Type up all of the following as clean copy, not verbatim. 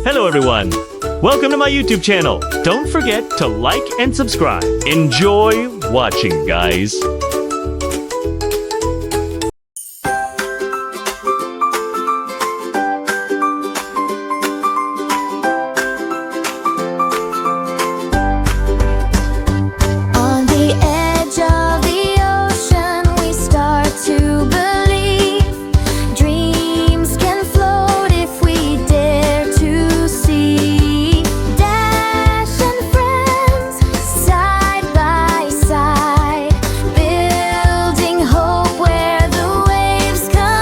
Hello everyone! Welcome to my YouTube channel. Don't forget to like and subscribe. Enjoy watching, guys. On the edge of the ocean, we start to believe dreams can float if we dare to see. Dash and friends, side by side, building hope where the waves collide.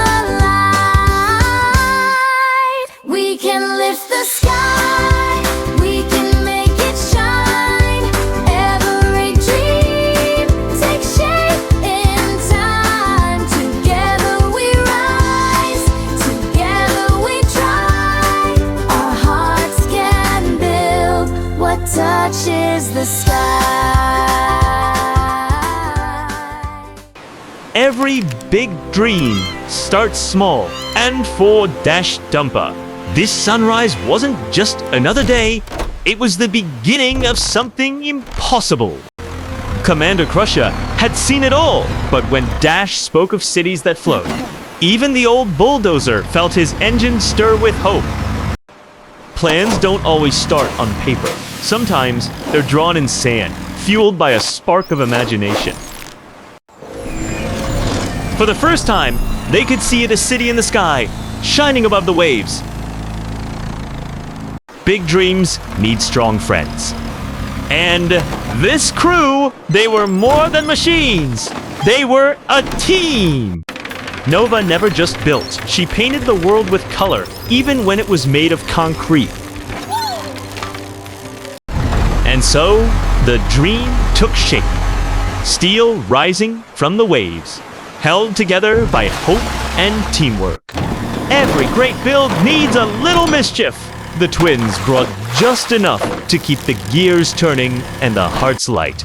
We can lift the sky, we can make it shine. Every dream takes shape in time. Together we rise, together we try. Our hearts can build what touches the sky. Every big dream starts small. And for Dash Dumper, this sunrise wasn't just another day, it was the beginning of something impossible. Commander Crusher had seen it all, but when Dash spoke of cities that float, even the old bulldozer felt his engine stir with hope. Plans don't always start on paper. Sometimes they're drawn in sand, fueled by a spark of imagination. For the first time, they could see a city in the sky, shining above the waves. Big dreams need strong friends. And this crew, they were more than machines. They were a team. Nova never just built. She painted the world with color, even when it was made of concrete. And so, the dream took shape. Steel rising from the waves, held together by hope and teamwork. Every great build needs a little mischief. The twins brought just enough to keep the gears turning and the hearts light.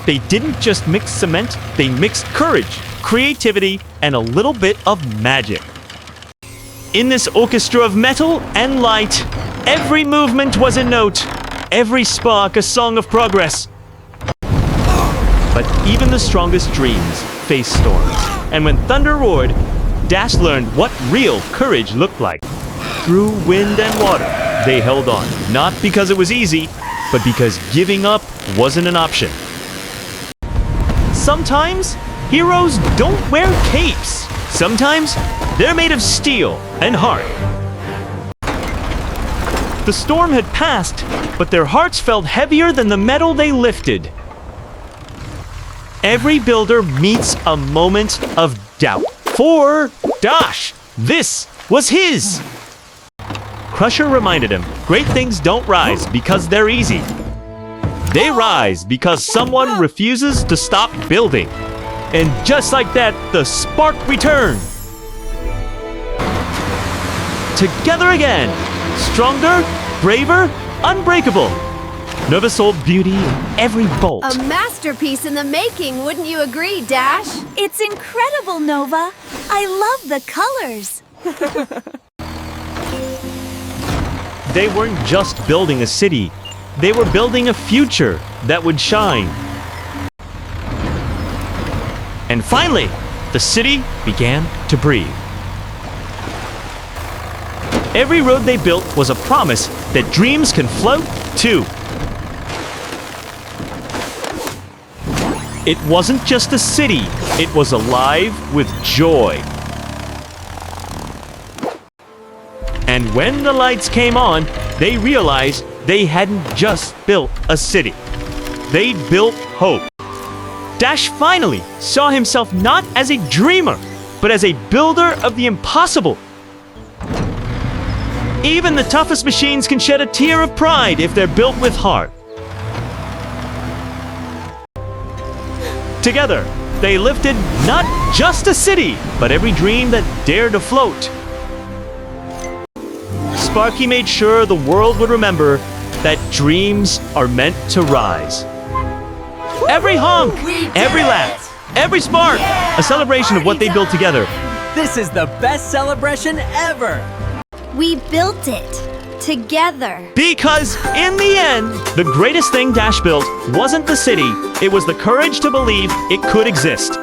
They didn't just mix cement, they mixed courage, creativity, and a little bit of magic. In this orchestra of metal and light, every movement was a note, every spark a song of progress. But even the strongest dreams face storms, and when thunder roared, Dash learned what real courage looked like. Through wind and water, they held on, not because it was easy, but because giving up wasn't an option. Sometimes, heroes don't wear capes. Sometimes, they're made of steel and heart. The storm had passed, but their hearts felt heavier than the metal they lifted. Every builder meets a moment of doubt. For Dash, this was his. Crusher reminded him, great things don't rise because they're easy. They rise because someone refuses to stop building. And just like that, the spark returned. Together again, stronger, braver, unbreakable. Nova saw beauty in every bolt. A masterpiece in the making, wouldn't you agree, Dash? It's incredible, Nova. I love the colors. They weren't just building a city. They were building a future that would shine. And finally, the city began to breathe. Every road they built was a promise that dreams can float too. It wasn't just a city, it was alive with joy. And when the lights came on, they realized they hadn't just built a city. They'd built hope. Dash finally saw himself not as a dreamer, but as a builder of the impossible. Even the toughest machines can shed a tear of pride if they're built with heart. Together, they lifted not just a city, but every dream that dared to float. Sparky made sure the world would remember that dreams are meant to rise. Every honk, every laugh, every spark, a celebration of what they built together. This is the best celebration ever! We built it. together. Because in the end, the greatest thing Dash built wasn't the city, it was the courage to believe it could exist.